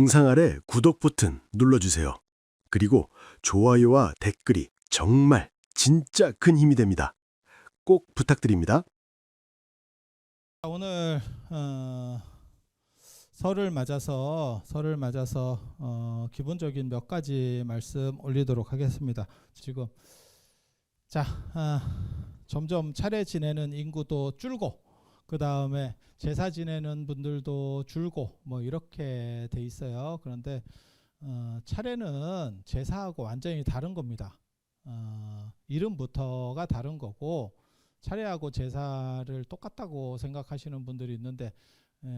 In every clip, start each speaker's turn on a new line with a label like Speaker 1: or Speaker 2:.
Speaker 1: 영상 아래 구독 버튼 눌러주세요. 그리고 좋아요와 댓글이 정말 진짜 큰 힘이 됩니다. 꼭 부탁드립니다.
Speaker 2: 오늘 설을 맞아서 기본적인 몇 가지 말씀 올리도록 하겠습니다. 지금 점점 차례 지내는 인구도 줄고 그 다음에 제사 지내는 분들도 줄고 뭐 이렇게 돼 있어요. 그런데 차례는 제사하고 완전히 다른 겁니다. 이름부터가 다른 거고 차례하고 제사를 똑같다고 생각하시는 분들이 있는데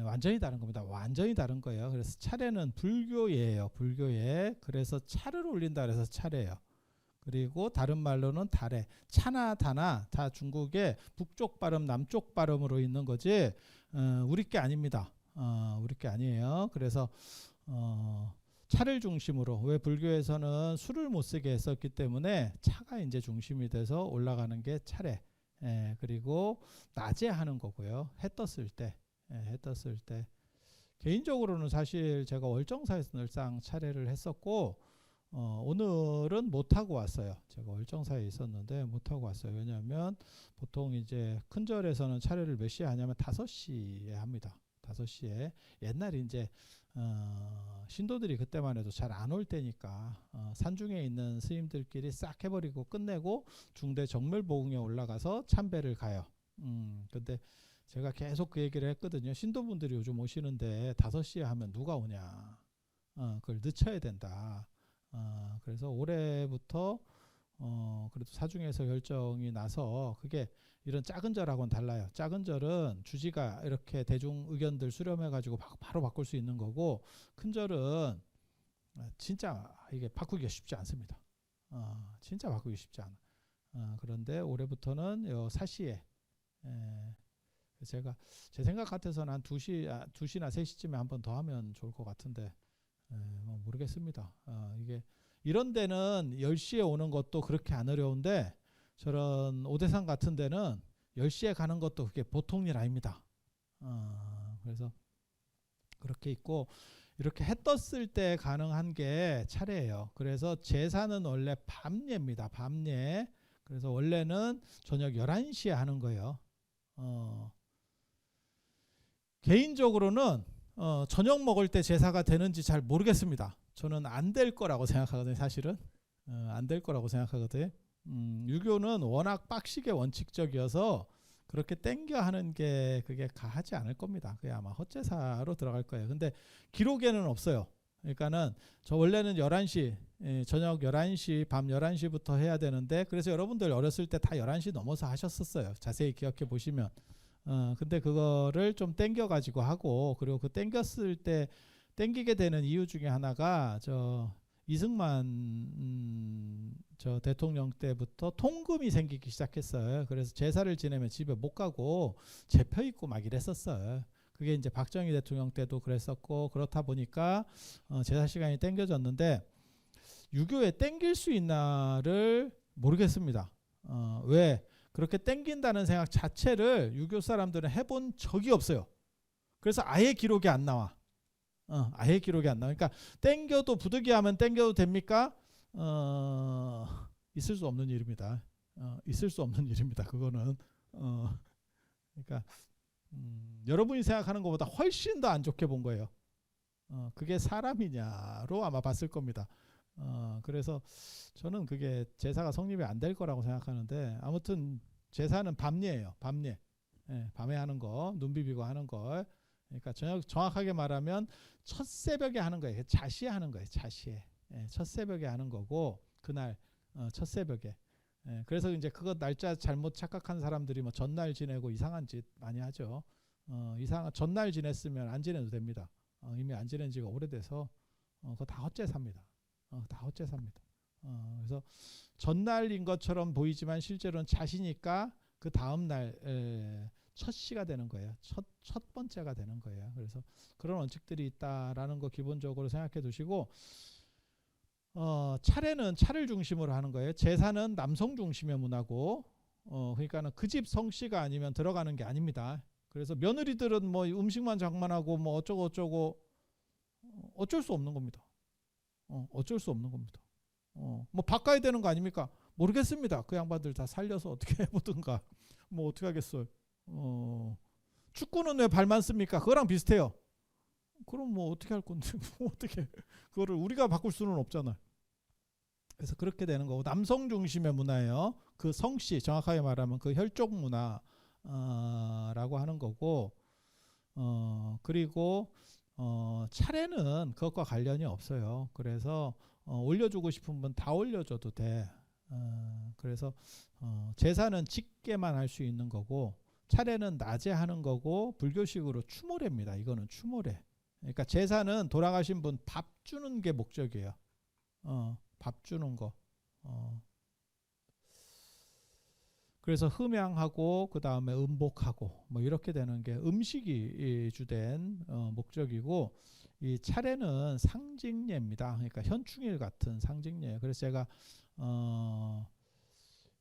Speaker 2: 완전히 다른 겁니다. 완전히 다른 거예요. 그래서 차례는 불교예요. 불교에. 그래서 차를 올린다 그래서 차례예요. 그리고 다른 말로는 달에. 차나 다나 다 중국의 북쪽 발음 남쪽 발음으로 있는 거지 우리 게 아닙니다. 우리 게 아니에요. 그래서 차를 중심으로, 왜 불교에서는 술을 못 쓰게 했었기 때문에 차가 이제 중심이 돼서 올라가는 게 차례. 그리고 낮에 하는 거고요. 해 떴을 때. 해 떴을 때. 개인적으로는 사실 제가 월정사에서 늘상 차례를 했었고 오늘은 못 하고 왔어요. 제가 월정사에 있었는데 못 하고 왔어요. 왜냐하면 보통 이제 큰절에서는 차례를 몇 시에 하냐면 5시에 합니다. 5시에. 옛날에 이제 신도들이 그때만 해도 잘 안 올 때니까 산중에 있는 스님들끼리 싹 해버리고 끝내고 중대 정멸보궁에 올라가서 참배를 가요. 근데 제가 계속 그 얘기를 했거든요. 신도분들이 요즘 오시는데 5시에 하면 누가 오냐. 그걸 늦춰야 된다. 그래서 올해부터 그래도 사중에서 결정이 나서, 그게 이런 작은 절하고는 달라요. 작은 절은 주지가 이렇게 대중 의견들 수렴해가지고 바로 바꿀 수 있는 거고, 큰 절은 진짜 이게 바꾸기가 쉽지 않습니다. 진짜 바꾸기 쉽지 않아. 그런데 올해부터는 요 사시에 제가 제 생각 같아서는 한 2시나 3시쯤에 한 번 더 하면 좋을 것 같은데 뭐 모르겠습니다. 이게 이런 데는 10시에 오는 것도 그렇게 안 어려운데 저런 오대산 같은 데는 10시에 가는 것도 그게 보통 일 아닙니다. 그래서 그렇게 있고, 이렇게 해 떴을 때 가능한 게 차례예요. 그래서 제사는 원래 밤예입니다. 밤예. 그래서 원래는 저녁 11시에 하는 거예요. 개인적으로는 저녁 먹을 때 제사가 되는지 잘 모르겠습니다. 저는 안 될 거라고 생각하거든요. 사실은 안 될 거라고 생각하거든요. 유교는 워낙 빡시게 원칙적이어서 그렇게 땡겨 하는 게 그게 가하지 않을 겁니다. 그게 아마 헛제사로 들어갈 거예요. 근데 기록에는 없어요. 그러니까는 저 원래는 11시, 저녁 11시, 밤 11시부터 해야 되는데, 그래서 여러분들 어렸을 때 다 11시 넘어서 하셨었어요. 자세히 기억해 보시면. 근데 그거를 좀 땡겨 가지고 하고, 그리고 그 땡겼을 때 땡기게 되는 이유 중에 하나가 저 이승만 저 대통령 때부터 통금이 생기기 시작했어요. 그래서 제사를 지내면 집에 못 가고 재펴 있고 막 이랬었어요. 그게 이제 박정희 대통령 때도 그랬었고, 그렇다 보니까 제사 시간이 땡겨졌는데 유교에 땡길 수 있나를 모르겠습니다. 왜 그렇게 땡긴다는 생각 자체를 유교 사람들은 해본 적이 없어요. 그래서 아예 기록이 안 나와. 아예 기록이 안 나와. 그러니까 땡겨도 부득이하면 땡겨도 됩니까? 있을 수 없는 일입니다. 있을 수 없는 일입니다. 그거는 그러니까 여러분이 생각하는 것보다 훨씬 더 안 좋게 본 거예요. 그게 사람이냐로 아마 봤을 겁니다. 그래서 저는 그게 제사가 성립이 안 될 거라고 생각하는데, 아무튼 제사는 밤예예요. 밤예. 밤에 하는 거, 눈 비비고 하는 거. 그러니까 정확하게 말하면 첫 새벽에 하는 거예요. 자시에 하는 거예요. 자시에. 첫 새벽에 하는 거고, 그날 첫 새벽에. 그래서 이제 그거 날짜 잘못 착각한 사람들이 뭐 전날 지내고 이상한 짓 많이 하죠. 전날 지냈으면 안 지내도 됩니다. 이미 안 지낸 지가 오래돼서 그거 다 헛제사입니다. 다 헛제사입니다. 그래서 전날인 것처럼 보이지만 실제로는 자시니까 그 다음날 첫 시가 되는 거예요. 첫 번째가 되는 거예요. 그래서 그런 원칙들이 있다라는 거 기본적으로 생각해 두시고, 차례는 차를 중심으로 하는 거예요. 제사는 남성 중심의 문화고, 그러니까는 그 집 성씨가 아니면 들어가는 게 아닙니다. 그래서 며느리들은 뭐 음식만 장만하고 뭐 어쩌고 어쩔 수 없는 겁니다. 어쩔 수 없는 겁니다. 뭐 바꿔야 되는 거 아닙니까? 모르겠습니다. 그 양반들 다 살려서 어떻게 해보든가. 뭐 어떻게 하겠어요. 축구는 왜 발만 씁니까? 그거랑 비슷해요. 그럼 뭐 어떻게 할 건데 뭐 어떻게 그거를 우리가 바꿀 수는 없잖아요. 그래서 그렇게 되는 거고 남성 중심의 문화예요. 그 성씨 정확하게 말하면 그 혈족 문화라고 하는 거고 그리고 차례는 그것과 관련이 없어요. 그래서 올려주고 싶은 분 다 올려줘도 돼. 그래서 제사는 직계만 할 수 있는 거고 차례는 낮에 하는 거고 불교식으로 추모례입니다. 이거는 추모례. 그러니까 제사는 돌아가신 분 밥 주는 게 목적이에요. 밥 주는 거. 그래서 흠양하고 그 다음에 음복하고 뭐 이렇게 되는 게 음식이 주된 목적이고 이 차례는 상징례입니다. 그러니까 현충일 같은 상징례. 그래서 제가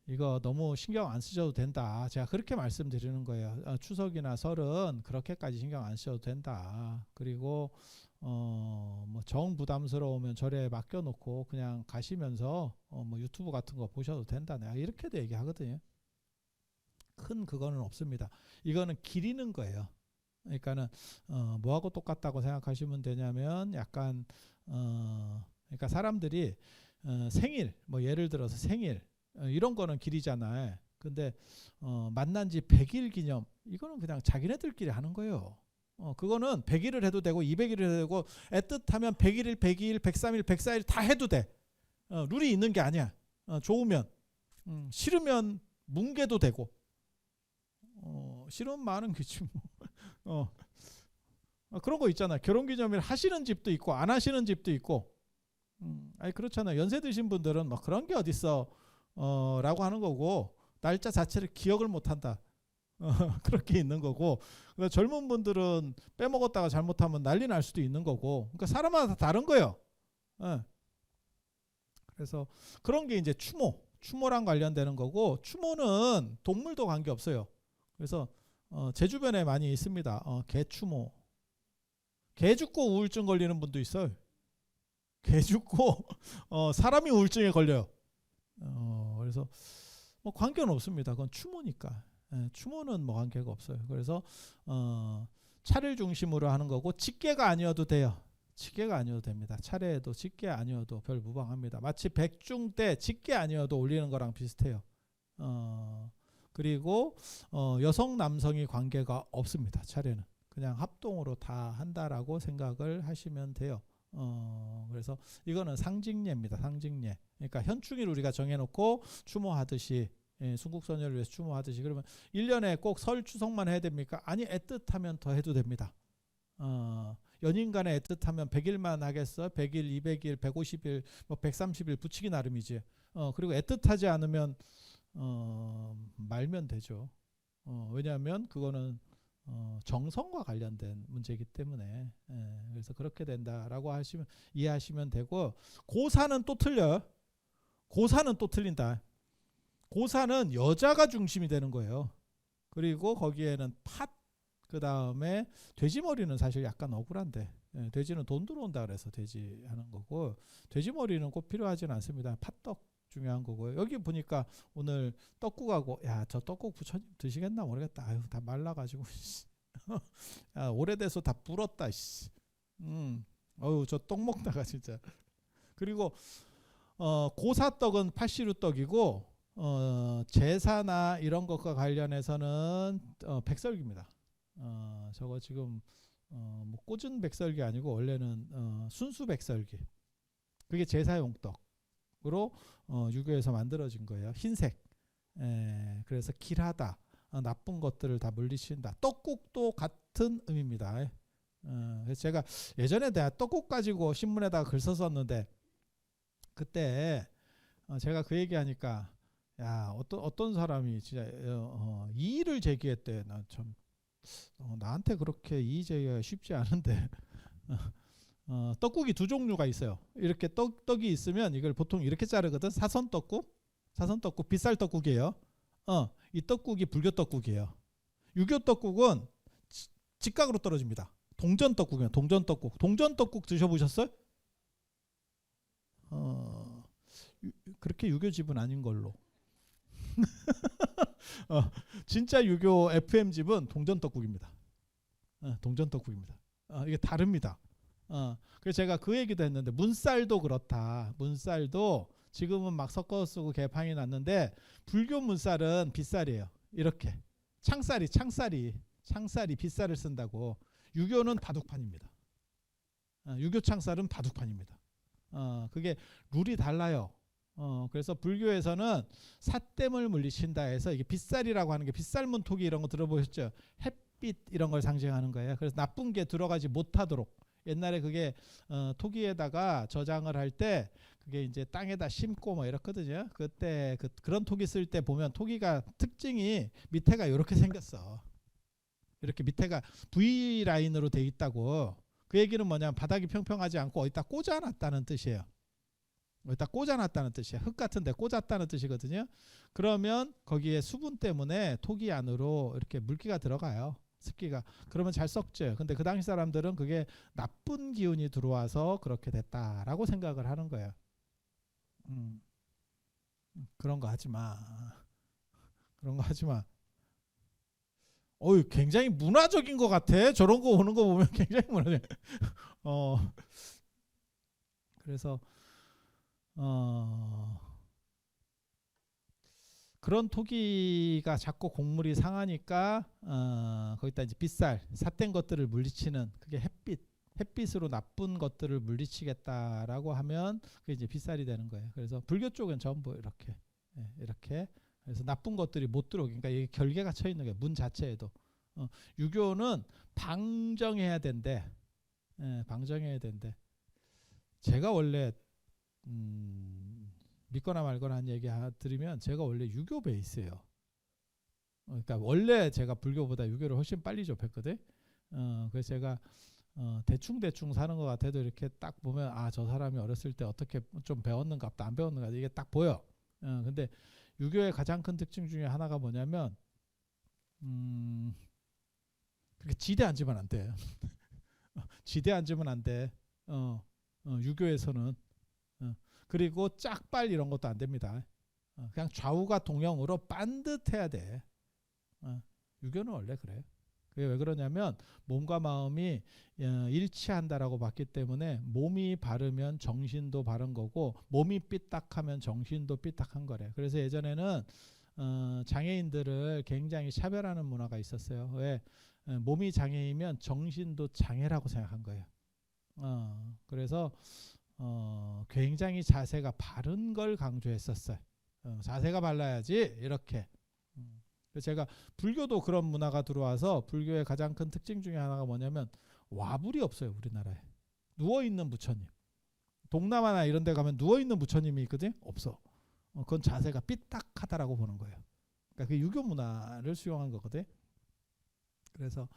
Speaker 2: 이거 너무 신경 안 쓰셔도 된다. 제가 그렇게 말씀드리는 거예요. 추석이나 설은 그렇게까지 신경 안 쓰셔도 된다. 그리고 뭐 정 부담스러우면 절에 맡겨놓고 그냥 가시면서 뭐 유튜브 같은 거 보셔도 된다. 내가 이렇게도 얘기하거든요. 큰 그거는 없습니다. 이거는 기리는 거예요. 그러니까는 뭐하고 똑같다고 생각하시면 되냐면 약간 그러니까 사람들이 생일 뭐 예를 들어서 생일 이런 거는 기리잖아요. 근데 만난 지 100일 기념 이거는 그냥 자기네들끼리 하는 거예요. 그거는 100일을 해도 되고 200일을 해도 되고 애틋하면 101일, 102일, 103일, 104일 다 해도 돼. 룰이 있는 게 아니야. 좋으면 싫으면 뭉개도 되고 싫으면 많은 거지 뭐. 그런 거 있잖아. 결혼기념일 하시는 집도 있고 안 하시는 집도 있고 아니 그렇잖아요. 연세 드신 분들은 뭐 그런 게 어딨어 라고 하는 거고 날짜 자체를 기억을 못한다. 그렇게 있는 거고 그러니까 젊은 분들은 빼먹었다가 잘못하면 난리 날 수도 있는 거고 그러니까 사람마다 다 다른 거예요. 그래서 그런 게 이제 추모랑 관련되는 거고 추모는 동물도 관계없어요. 그래서 제 주변에 많이 있습니다. 개추모. 개 죽고 우울증 걸리는 분도 있어요. 개 죽고 사람이 우울증에 걸려요. 그래서 뭐 관계는 없습니다. 그건 추모니까. 추모는 뭐 관계가 없어요. 그래서 차를 중심으로 하는 거고 직계가 아니어도 돼요. 직계가 아니어도 됩니다. 차례에도 직계 아니어도 별 무방합니다. 마치 백중 때 직계 아니어도 올리는 거랑 비슷해요. 그리고 여성 남성이 관계가 없습니다. 차례는 그냥 합동으로 다 한다라고 생각을 하시면 돼요. 그래서 이거는 상징례입니다. 상징례. 그러니까 현충일 우리가 정해놓고 추모하듯이 순국선열을 위해서 추모하듯이 그러면 1년에 꼭 설 추석만 해야 됩니까? 아니 애틋하면 더 해도 됩니다. 연인 간에 애틋하면 100일만 하겠어? 100일, 200일, 150일, 뭐 130일 붙이기 나름이지. 그리고 애틋하지 않으면 말면 되죠. 왜냐하면 그거는 정성과 관련된 문제이기 때문에 그래서 그렇게 된다라고 이해하시면 되고 고사는 또 틀려요. 고사는 또 틀린다. 고사는 여자가 중심이 되는 거예요. 그리고 거기에는 팥, 그 다음에 돼지머리는 사실 약간 억울한데 돼지는 돈 들어온다 그래서 돼지 하는 거고 돼지머리는 꼭 필요하진 않습니다. 팥떡 중요한 거고요. 여기 보니까 오늘 떡국하고 야 저 떡국 부처님 드시겠나 모르겠다. 아유 다 말라가지고 야, 오래돼서 다 불었다. 어유 저 떡 먹다가 진짜. 그리고 고사떡은 팔씨름떡이고 제사나 이런 것과 관련해서는 백설기입니다. 저거 지금 뭐 꽂은 백설기 아니고 원래는 순수 백설기. 그게 제사용 떡으로 유교에서 만들어진 거예요. 흰색. 그래서 길하다. 나쁜 것들을 다 물리친다. 떡국도 같은 의미입니다. 그래서 제가 예전에 내가 떡국 가지고 신문에다가 글 썼었는데 그때 제가 그 얘기하니까 야 어떤 사람이 진짜 이의를 제기했대. 나 참 나한테 그렇게 이의 제기가 쉽지 않은데 떡국이 두 종류가 있어요. 이렇게 떡이 있으면 이걸 보통 이렇게 자르거든. 사선떡국 비쌀 떡국이에요. 이 떡국이 불교 떡국이에요. 유교 떡국은 직각으로 떨어집니다. 동전 떡국이에요. 동전 떡국. 동전 떡국 드셔보셨어요? 그렇게 유교집은 아닌 걸로. 진짜 유교 FM 집은 동전 떡국입니다. 동전 떡국입니다. 이게 다릅니다. 그래서 제가 그 얘기도 했는데 문쌀도 그렇다. 문쌀도 지금은 막 섞어 쓰고 개판이 났는데 불교 문쌀은 빗쌀이에요. 이렇게 창쌀이 빗쌀을 쓴다고. 유교는 바둑판입니다. 유교 창쌀은 바둑판입니다. 그게 룰이 달라요. 그래서 불교에서는 삿됨을 물리친다 해서 이게 빗살이라고 하는 게 빗살문 토기 이런 거 들어보셨죠? 햇빛 이런 걸 상징하는 거예요. 그래서 나쁜 게 들어가지 못하도록 옛날에 그게 토기에다가 저장을 할 때 그게 이제 땅에다 심고 뭐 이렇거든요. 그때 그런 토기 쓸 때 보면 토기가 특징이 밑에가 이렇게 생겼어. 이렇게 밑에가 V 라인으로 돼 있다고. 그 얘기는 뭐냐면 바닥이 평평하지 않고 어디다 꽂아놨다는 뜻이에요. 어디다 꽂아놨다는 뜻이야. 흙 같은데 꽂았다는 뜻이거든요. 그러면 거기에 수분 때문에 토기 안으로 이렇게 물기가 들어가요. 습기가. 그러면 잘 썩죠. 근데 그 당시 사람들은 그게 나쁜 기운이 들어와서 그렇게 됐다라고 생각을 하는 거예요. 그런 거 하지 마. 그런 거 하지 마. 굉장히 문화적인 것 같아. 저런 거 오는 거 보면 굉장히 문화적. 그래서 그런 토기가 자꾸 곡물이 상하니까 거기다 이제 빗살, 삿된 것들을 물리치는 그게 햇빛으로 나쁜 것들을 물리치겠다라고 하면 그게 이제 빗살이 되는 거예요. 그래서 불교 쪽은 전부 이렇게 그래서 나쁜 것들이 못 들어오게. 그러니까 이게 결계가 쳐 있는 거예요. 문 자체에도. 유교는 방정해야 된대. 방정해야 된대. 제가 원래 믿거나 말거나 한 얘기 드리면 제가 원래 유교 베이스예요. 그러니까 원래 제가 불교보다 유교를 훨씬 빨리 접했거든. 그래서 제가 대충 사는 것 같아도 이렇게 딱 보면 저 사람이 어렸을 때 어떻게 좀 배웠는가 보다 안 배웠는가 이게 딱 보여. 근데 유교의 가장 큰 특징 중에 하나가 뭐냐면 그렇게 지대 앉으면 안 돼. 지대 앉으면 안 돼. 유교에서는. 그리고 짝발 이런 것도 안 됩니다. 그냥 좌우가 동형으로 반듯해야 돼. 유교는 원래 그래. 그게 왜 그러냐면 몸과 마음이 일치한다라고 봤기 때문에 몸이 바르면 정신도 바른 거고 몸이 삐딱하면 정신도 삐딱한 거래. 그래서 예전에는 장애인들을 굉장히 차별하는 문화가 있었어요. 왜? 몸이 장애이면 정신도 장애라고 생각한 거예요. 그래서 굉장히 자세가 바른 걸 강조했었어요. 자세가 발라야지 이렇게. 그래서 제가 불교도 그런 문화가 들어와서 불교의 가장 큰 특징 중에 하나가 뭐냐면 와불이 없어요. 우리나라에 누워있는 부처님. 동남아나 이런 데 가면 누워있는 부처님이 있거든. 없어. 그건 자세가 삐딱하다라고 보는 거예요. 그러니까 그 유교 문화를 수용한 거거든. 그래서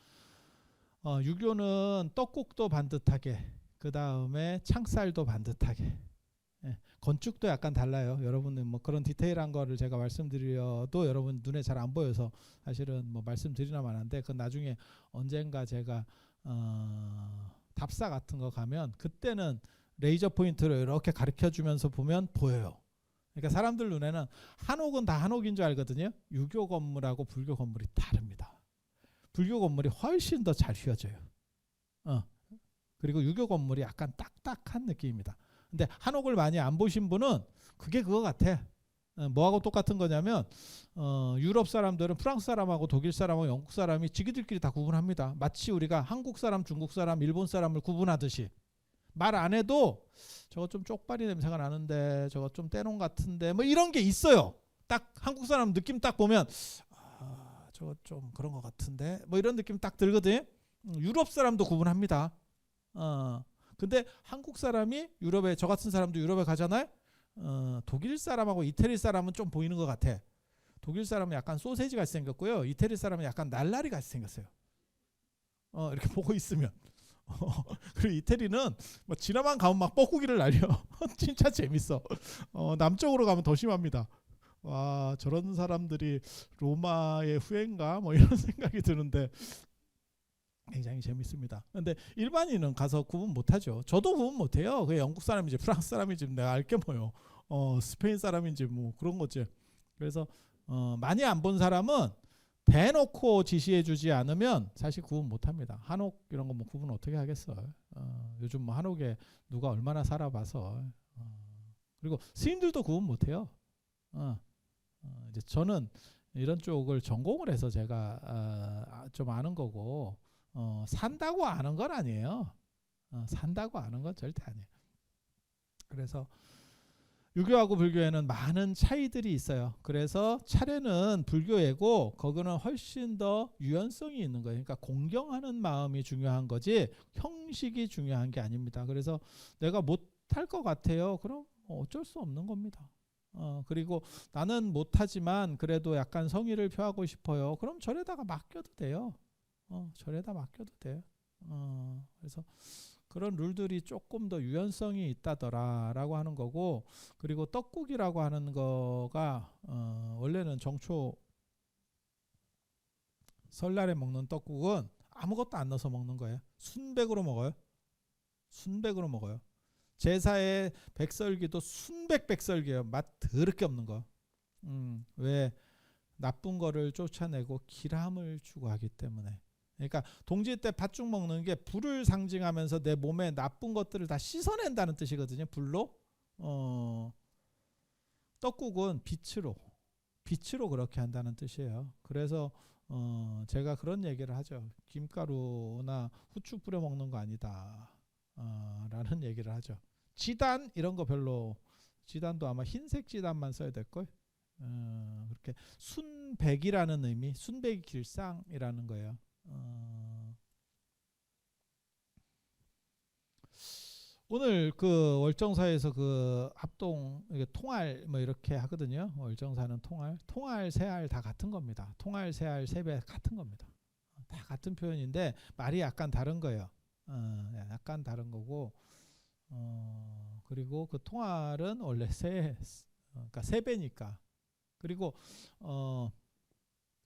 Speaker 2: 유교는 떡국도 반듯하게, 그 다음에 창살도 반듯하게. 건축도 약간 달라요. 여러분은 뭐 그런 디테일한 거를 제가 말씀드려도 여러분 눈에 잘 안 보여서 사실은 뭐 말씀드리나 마는데 그건 나중에 언젠가 제가 답사 같은 거 가면 그때는 레이저 포인트로 이렇게 가르쳐 주면서 보면 보여요. 그러니까 사람들 눈에는 한옥은 다 한옥인 줄 알거든요. 유교 건물하고 불교 건물이 다릅니다. 불교 건물이 훨씬 더 잘 휘어져요. 그리고 유교 건물이 약간 딱딱한 느낌입니다. 근데 한옥을 많이 안 보신 분은 그게 그거 같아. 뭐하고 똑같은 거냐면 유럽 사람들은 프랑스 사람하고 독일 사람하고 영국 사람이 지기들끼리 다 구분합니다. 마치 우리가 한국 사람, 중국 사람, 일본 사람을 구분하듯이. 말 안 해도 저거 좀 쪽발이 냄새가 나는데 저거 좀 떼놓은 같은데 뭐 이런 게 있어요. 딱 한국 사람 느낌 딱 보면 저거 좀 그런 것 같은데 뭐 이런 느낌 딱 들거든. 유럽 사람도 구분합니다. 근데 한국 사람이 유럽에, 저 같은 사람도 유럽에 가잖아요. 독일 사람하고 이태리 사람은 좀 보이는 것 같아. 독일 사람은 약간 소세지 같이 생겼고요. 이태리 사람은 약간 날라리 같이 생겼어요. 이렇게 보고 있으면. 그리고 이태리는 뭐 지나만 가면 막 뻐꾸기를 날려. 진짜 재밌어. 남쪽으로 가면 더 심합니다. 와, 저런 사람들이 로마의 후예인가 뭐 이런 생각이 드는데 굉장히 재밌습니다. 근데 일반인은 가서 구분 못하죠. 저도 구분 못해요. 그 영국 사람인지 프랑스 사람인지 내가 알게 뭐요. 스페인 사람인지 뭐 그런 거지. 그래서 많이 안 본 사람은 대놓고 지시해주지 않으면 사실 구분 못합니다. 한옥 이런 거 뭐 구분 어떻게 하겠어. 요즘 뭐 한옥에 누가 얼마나 살아봐서. 그리고 스님들도 구분 못해요. 이제 저는 이런 쪽을 전공을 해서 제가 좀 아는 거고 산다고 아는 건 아니에요. 산다고 아는 건 절대 아니에요. 그래서 유교하고 불교에는 많은 차이들이 있어요. 그래서 차례는 불교예고 거기는 훨씬 더 유연성이 있는 거예요. 그러니까 공경하는 마음이 중요한 거지 형식이 중요한 게 아닙니다. 그래서 내가 못할 것 같아요. 그럼 어쩔 수 없는 겁니다. 그리고 나는 못하지만 그래도 약간 성의를 표하고 싶어요. 그럼 절에다가 맡겨도 돼요. 절에다 맡겨도 돼요. 그래서 그런 룰들이 조금 더 유연성이 있다더라라고 하는 거고, 그리고 떡국이라고 하는 거가 원래는 정초 설날에 먹는 떡국은 아무것도 안 넣어서 먹는 거예요. 순백으로 먹어요. 순백으로 먹어요. 제사의 백설기도 순백 백설기예요. 맛 더럽게 없는 거. 왜? 나쁜 거를 쫓아내고 기람을 추구하기 때문에. 그러니까 동지 때 팥죽 먹는 게 불을 상징하면서 내 몸에 나쁜 것들을 다 씻어낸다는 뜻이거든요. 불로. 떡국은 빛으로 그렇게 한다는 뜻이에요. 그래서 제가 그런 얘기를 하죠. 김가루나 후추 뿌려 먹는 거 아니다. 라는 얘기를 하죠. 지단 이런 거 별로, 지단도 아마 흰색 지단만 써야 될 걸. 그렇게 순백이라는 의미, 순백이 길상이라는 거예요. 오늘 그 월정사에서 그 합동 통할 뭐 이렇게 하거든요. 월정사는 통할 세알 다 같은 겁니다. 통할 세알 세배 같은 겁니다. 다 같은 표현인데 말이 약간 다른 거예요. 약간 다른 거고, 그리고 그 통할은 원래 그러니까 세배니까. 그리고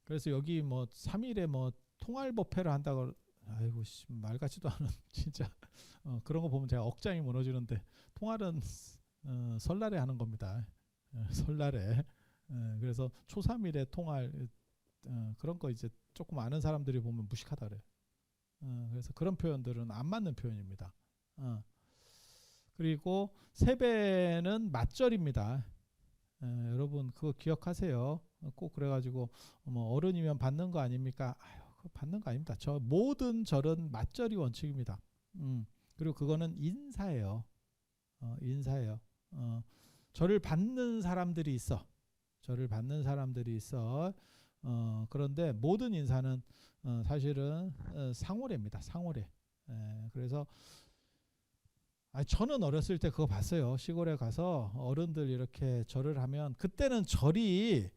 Speaker 2: 그래서 여기 뭐 3일에 뭐 통할법회를 한다고, 아이고 말 같지도 않은 진짜 그런 거 보면 제가 억장이 무너지는데, 통할은 설날에 하는 겁니다. 설날에. 그래서 초3일에 통할 그런 거 이제 조금 아는 사람들이 보면 무식하다 그래요. 그래서 그런 표현들은 안 맞는 표현입니다. 그리고 세배는 맞절입니다. 여러분 그거 기억하세요. 꼭 그래가지고 뭐 어른이면 받는 거 아닙니까? 아유, 그거 받는 거 아닙니다. 저 모든 절은 맞절이 원칙입니다. 그리고 그거는 인사예요. 인사예요. 절을 받는 사람들이 있어. 절을 받는 사람들이 있어. 그런데 모든 인사는 사실은 상호례입니다. 상호례. 그래서 저는 어렸을 때 그거 봤어요. 시골에 가서 어른들 이렇게 절을 하면, 그때는 절이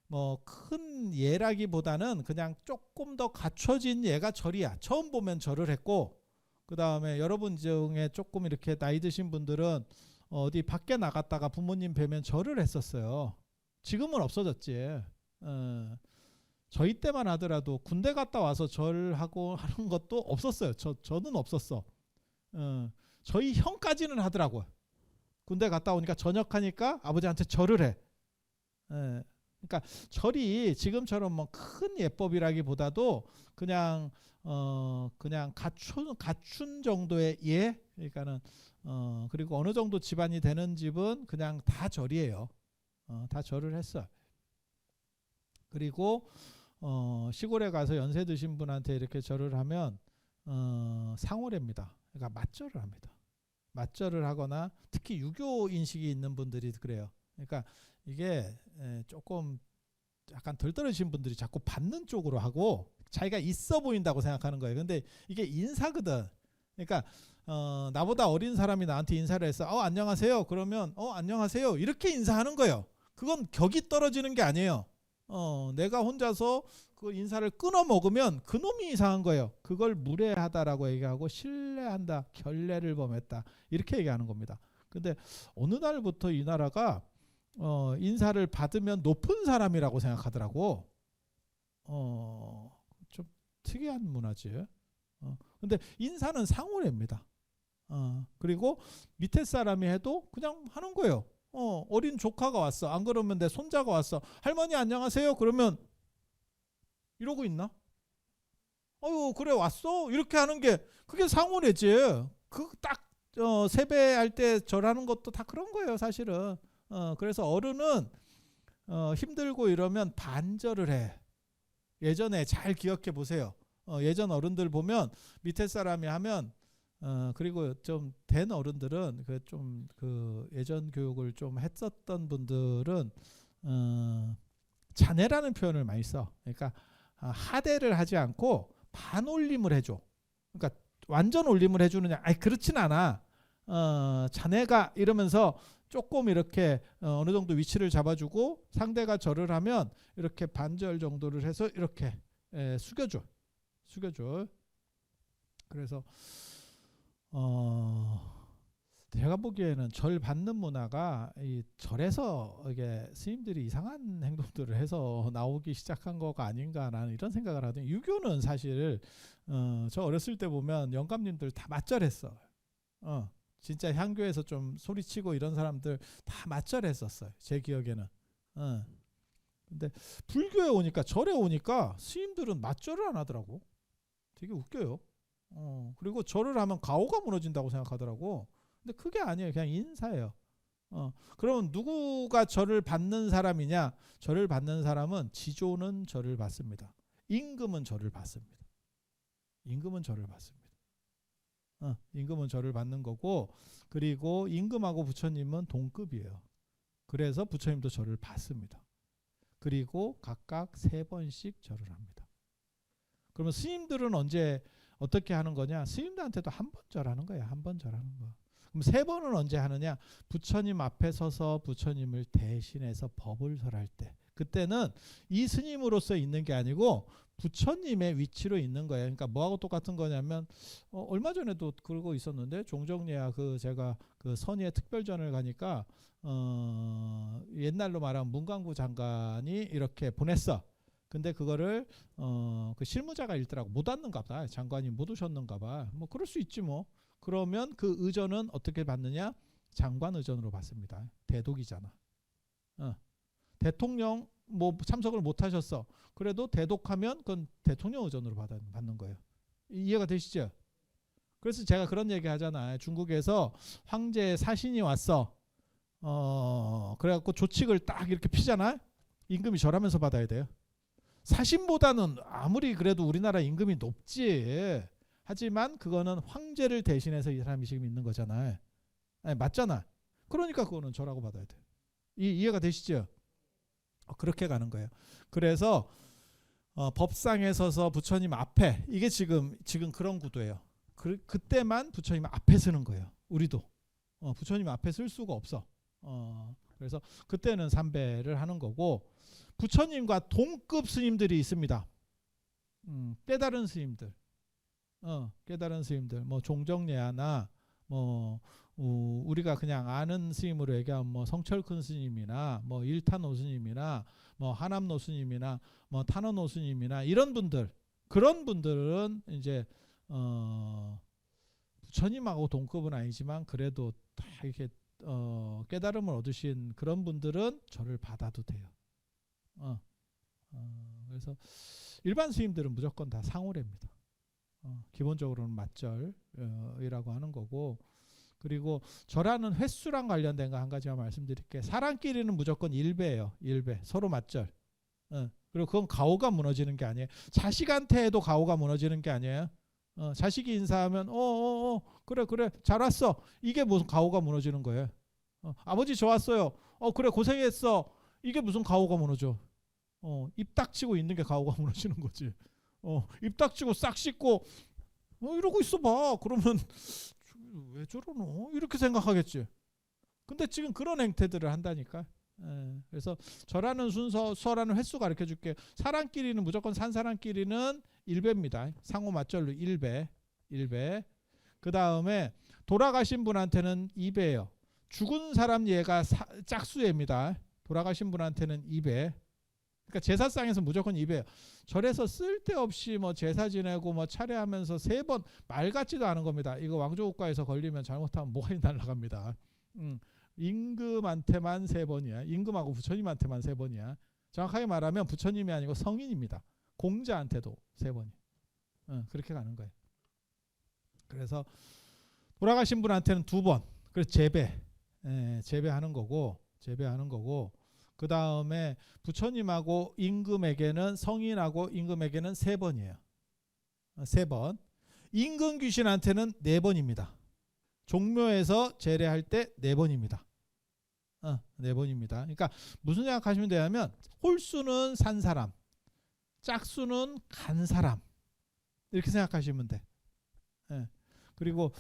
Speaker 2: 뭐 큰 예라기보다는 그냥 조금 더 갖춰진 예가 절이야. 처음 보면 절을 했고, 그 다음에 여러분 중에 조금 이렇게 나이 드신 분들은 어디 밖에 나갔다가 부모님 뵈면 절을 했었어요. 지금은 없어졌지. 저희 때만 하더라도 군대 갔다 와서 절하고 하는 것도 없었어요. 저는 없었어. 저희 형까지는 하더라고요. 군대 갔다 오니까 전역하니까 아버지한테 절을 해. 그러니까 절이 지금처럼 뭐 큰 예법이라기보다도 그냥 갖춘 정도의 예. 그러니까는 그리고 어느 정도 집안이 되는 집은 그냥 다 절이에요. 다 절을 했어. 그리고 시골에 가서 연세 드신 분한테 이렇게 절을 하면 상호례입니다. 그러니까 맞절을 합니다. 맞절을 하거나, 특히 유교 인식이 있는 분들이 그래요. 그러니까 이게 조금 약간 덜 떨어지신 분들이 자꾸 받는 쪽으로 하고 자기가 있어 보인다고 생각하는 거예요. 근데 이게 인사거든. 그러니까 나보다 어린 사람이 나한테 인사를 해서 안녕하세요. 그러면 안녕하세요. 이렇게 인사하는 거예요. 그건 격이 떨어지는 게 아니에요. 내가 혼자서 그 인사를 끊어 먹으면 그놈이 이상한 거예요. 그걸 무례하다라고 얘기하고, 신뢰한다, 결례를 범했다, 이렇게 얘기하는 겁니다. 근데 어느 날부터 이 나라가 인사를 받으면 높은 사람이라고 생각하더라고. 좀 특이한 문화지. 근데 인사는 상호례입니다. 그리고 밑에 사람이 해도 그냥 하는 거예요. 어린 조카가 왔어. 안 그러면 내 손자가 왔어. 할머니 안녕하세요. 그러면 이러고 있나? 어유 그래 왔어. 이렇게 하는 게 그게 상호례지. 그 딱 세배할 때 절하는 것도 다 그런 거예요, 사실은. 그래서 어른은 힘들고 이러면 반절을 해. 예전에 잘 기억해 보세요. 예전 어른들 보면 밑에 사람이 하면 그리고 좀 된 어른들은 그 예전 교육을 좀 했었던 분들은 자네라는 표현을 많이 써. 그러니까 하대를 하지 않고 반올림을 해줘. 그러니까 완전 올림을 해주느냐? 아니 그렇진 않아. 자네가 이러면서 조금 이렇게 어느 정도 위치를 잡아주고 상대가 절을 하면 이렇게 반절 정도를 해서 이렇게 숙여줘. 그래서 제가 보기에는 절 받는 문화가 이 절에서 이게 스님들이 이상한 행동들을 해서 나오기 시작한 거가 아닌가 나는 이런 생각을 하거든요. 유교는 사실 저 어렸을 때 보면 영감님들 다 맞절했어. 진짜 향교에서 좀 소리치고 이런 사람들 다 맞절했었어요. 제 기억에는. 근데 불교에 오니까 절에 오니까 스님들은 맞절을 안 하더라고. 되게 웃겨요. 그리고 절을 하면 가오가 무너진다고 생각하더라고. 근데 그게 아니에요. 그냥 인사예요. 그러면 누구가 절을 받는 사람이냐? 절을 받는 사람은 지조는 절을 받습니다. 임금은 절을 받습니다. 임금은 절을 받는 거고, 그리고 임금하고 부처님은 동급이에요. 그래서 부처님도 절을 받습니다. 그리고 각각 3번씩 절을 합니다. 그러면 스님들은 언제 어떻게 하는 거냐? 스님들한테도 한 번 절하는 거예요. 한 번 절하는 거. 그럼 3번은 언제 하느냐? 부처님 앞에 서서 부처님을 대신해서 법을 설할 때. 그때는 이 스님으로서 있는 게 아니고 부처님의 위치로 있는 거예요. 그러니까 뭐하고 똑같은 거냐면 얼마 전에도 그러고 있었는데 종정리야 제가 그 선의의 특별전을 가니까 옛날로 말하면 문광부 장관이 이렇게 보냈어. 근데 그거를 그 실무자가 읽더라고. 못 왔는가 봐. 장관이 못 오셨는가 봐. 뭐 그럴 수 있지 뭐. 그러면 그 의전은 어떻게 받느냐? 장관 의전으로 받습니다. 대독이잖아. 대통령 뭐 참석을 못 하셨어. 그래도 대독하면 그건 대통령 의전으로 받는 거예요. 이해가 되시죠? 그래서 제가 그런 얘기 하잖아요. 중국에서 황제 사신이 왔어. 그래갖고 조칙을 딱 이렇게 피잖아요. 임금이 절하면서 받아야 돼요. 사신보다는 아무리 그래도 우리나라 임금이 높지. 하지만 그거는 황제를 대신해서 이 사람이 지금 있는 거잖아요. 아니, 맞잖아. 그러니까 그거는 절하고 받아야 돼. 이해가 되시죠? 그렇게 가는 거예요. 그래서 법상에 서서 부처님 앞에 이게 지금 그런 구도예요. 그때만 부처님 앞에 서는 거예요. 우리도 부처님 앞에 쓸 수가 없어. 그래서 그때는 삼배를 하는 거고 부처님과 동급 스님들이 있습니다. 깨달은 스님들. 깨달은 스님들, 뭐 종정례하나 뭐 우리가 그냥 아는 스님으로 얘기하면 뭐 성철큰 스님이나 뭐 일탄오 스님이나 뭐 하남노 스님이나 뭐 탄원오 스님이나 이런 분들, 그런 분들은 이제 부처님하고 동급은 아니지만 그래도 다 이렇게 깨달음을 얻으신 그런 분들은 절을 받아도 돼요. 그래서 일반 스님들은 무조건 다 상호례입니다. 기본적으로는 맞절이라고 하는 거고, 그리고 절하는 횟수랑 관련된 거 한 가지만 말씀드릴게요. 사람끼리는 무조건 1배예요. 1배. 서로 맞절. 그리고 그건 가오가 무너지는 게 아니에요. 자식한테 해도 가오가 무너지는 게 아니에요. 자식이 인사하면 그래 잘 왔어. 이게 무슨 가오가 무너지는 거예요. 아버지 좋았어요. 그래 고생했어. 이게 무슨 가오가 무너져. 입 닥치고 있는 게 가오가 무너지는 거지. 입 닥치고 싹 씻고 이러고 있어 봐. 그러면 왜 저러노? 이렇게 생각하겠지. 근데 지금 그런 행태들을 한다니까. 그래서 절하는 순서, 수월하는 횟수 가르쳐 줄게. 사람끼리는 무조건 산 사람끼리는 1배입니다. 상호 맞절로 1배. 그 다음에 돌아가신 분한테는 2배예요. 죽은 사람 예가 짝수예입니다. 돌아가신 분한테는 2배. 그러니까 제사상에서 무조건 입이에요. 절에서 쓸데없이 뭐 제사 지내고 뭐 차례하면서 3번 말 같지도 않은 겁니다. 이거 왕조국가에서 걸리면 잘못하면 모가지 날아갑니다. 임금한테만 3번이야. 임금하고 부처님한테만 3번이야. 정확하게 말하면 부처님이 아니고 성인입니다. 공자한테도 3번이. 그렇게 가는 거예요. 그래서 돌아가신 분한테는 2번. 그래서 재배하는 거고 그 다음에 부처님하고 임금에게는 성인하고 임금에게는 3번이에요. 3번. 임금 귀신한테는 4번입니다. 종묘에서 제례할 때 4번입니다. 4번입니다. 그러니까 무슨 생각하시면 되냐면 홀수는 산 사람, 짝수는 간 사람 이렇게 생각하시면 돼. 그리고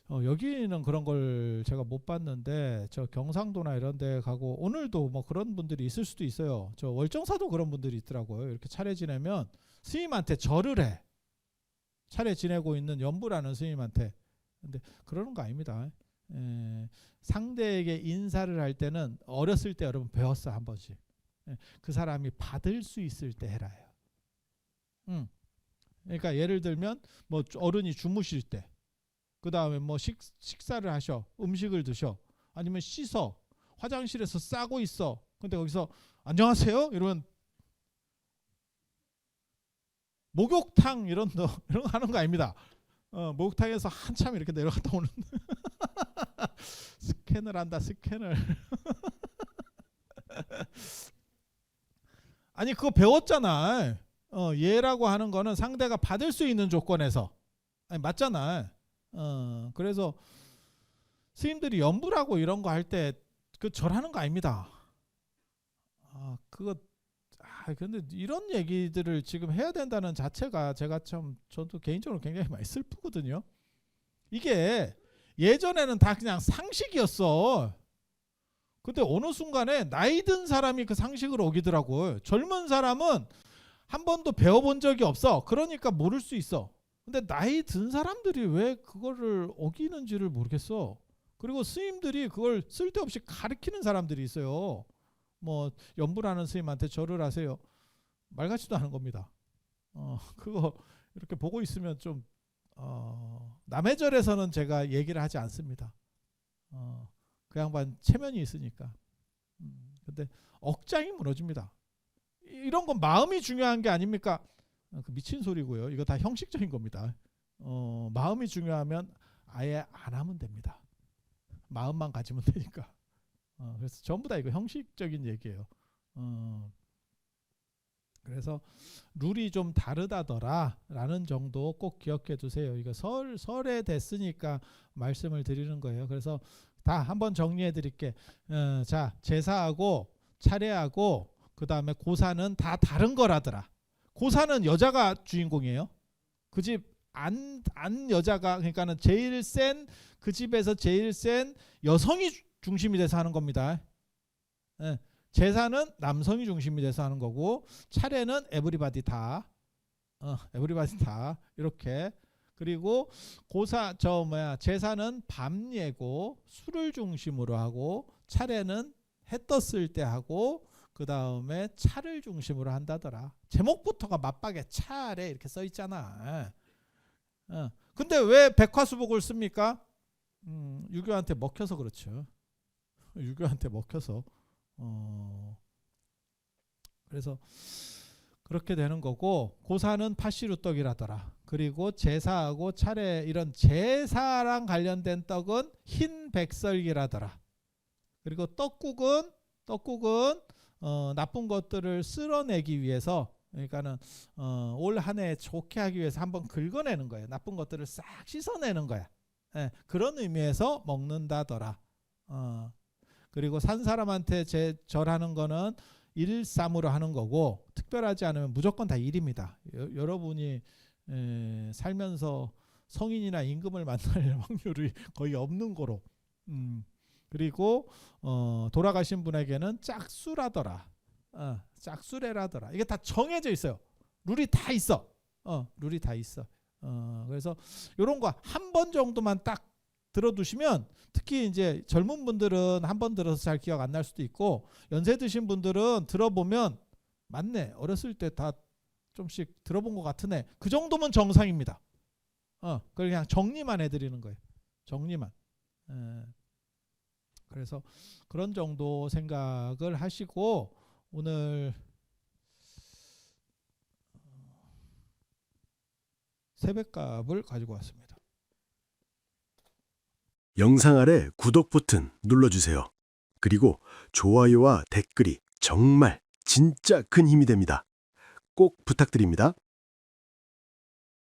Speaker 2: 여기는 그런 걸 제가 못 봤는데 저 경상도나 이런 데 가고 오늘도 뭐 그런 분들이 있을 수도 있어요. 저 월정사도 그런 분들이 있더라고요. 이렇게 차례 지내면 스님한테 절을 해. 차례 지내고 있는 연부라는 스님한테. 근데 그러는 거 아닙니다. 상대에게 인사를 할 때는 어렸을 때 여러분 배웠어 한 번씩. 그 사람이 받을 수 있을 때 해라요. 그러니까 예를 들면 뭐 어른이 주무실 때, 그 다음에 뭐 식사를 하셔, 음식을 드셔, 아니면 씻어, 화장실에서 싸고 있어. 근데 거기서 안녕하세요 이러면 목욕탕 이런 거 하는 거 아닙니다. 목욕탕에서 한참 이렇게 내려갔다 오는 스캔을 한다 스캔을. 아니 그거 배웠잖아. 예라고 하는 거는 상대가 받을 수 있는 조건에서. 아니 맞잖아. 그래서 스님들이 연부라고 이런 거 할 때 그 절하는 거 아닙니다. 근데 이런 얘기들을 지금 해야 된다는 자체가 제가 참 저도 개인적으로 굉장히 많이 슬프거든요. 이게 예전에는 다 그냥 상식이었어. 근데 어느 순간에 나이 든 사람이 그 상식으로 어기더라고요. 젊은 사람은 한 번도 배워본 적이 없어. 그러니까 모를 수 있어. 근데 나이 든 사람들이 왜 그거를 어기는지를 모르겠어. 그리고 스님들이 그걸 쓸데없이 가르치는 사람들이 있어요. 뭐 연부라는 스님한테 절을 하세요. 말 같지도 않은 겁니다. 그거 이렇게 보고 있으면 좀 남의 절에서는 제가 얘기를 하지 않습니다. 그 양반 체면이 있으니까. 근데 억장이 무너집니다. 이런 건 마음이 중요한 게 아닙니까? 그 미친 소리고요. 이거 다 형식적인 겁니다. 마음이 중요하면 아예 안 하면 됩니다. 마음만 가지면 되니까. 그래서 전부 다 이거 형식적인 얘기예요. 그래서 룰이 좀 다르다더라라는 정도 꼭 기억해 두세요. 이거 설에 됐으니까 말씀을 드리는 거예요. 그래서 다 한번 정리해 드릴게. 자, 제사하고 차례하고 그 다음에 고사는 다 다른 거라더라. 고사는 여자가 주인공이에요. 그 집 안 여자가, 그러니까는 제일 센, 그 집에서 제일 센 여성이 중심이 돼서 하는 겁니다. 제사는 남성이 중심이 돼서 하는 거고, 차례는 에브리바디 다, 에브리바디 다 이렇게. 그리고 제사는 밤 예고 술을 중심으로 하고, 차례는 해 떴을 때 하고, 그 다음에 차를 중심으로 한다더라. 제목부터가 맞박에 차례 이렇게 써 있잖아. 근데 왜 백화수복을 씁니까? 유교한테 먹혀서 그렇죠. 유교한테 먹혀서. 그래서 그렇게 되는 거고, 고사는 파시루떡이라더라. 그리고 제사하고 차례 이런 제사랑 관련된 떡은 흰 백설기라더라. 그리고 떡국은 나쁜 것들을 쓸어내기 위해서, 그러니까는 올 한 해 좋게 하기 위해서 한번 긁어내는 거예요. 나쁜 것들을 싹 씻어내는 거야. 그런 의미에서 먹는다더라. 그리고 산 사람한테 절하는 거는 일삼으로 하는 거고, 특별하지 않으면 무조건 다 일입니다. 여러분이 살면서 성인이나 임금을 만날 확률이 거의 없는 거로. 그리고 돌아가신 분에게는 짝수라더라. 짝수레라더라. 이게 다 정해져 있어요. 룰이 다 있어. 룰이 다 있어. 그래서 이런 거 한 번 정도만 딱 들어두시면, 특히 이제 젊은 분들은 한 번 들어서 잘 기억 안 날 수도 있고, 연세 드신 분들은 들어보면 맞네. 어렸을 때 다 좀씩 들어본 것 같으네. 그 정도면 정상입니다. 그냥 정리만 해드리는 거예요. 정리만. 그래서 그런 정도 생각을 하시고 오늘 세뱃값을 가지고 왔습니다.
Speaker 1: 영상 아래 구독 버튼 눌러주세요. 그리고 좋아요와 댓글이 정말 진짜 큰 힘이 됩니다. 꼭 부탁드립니다.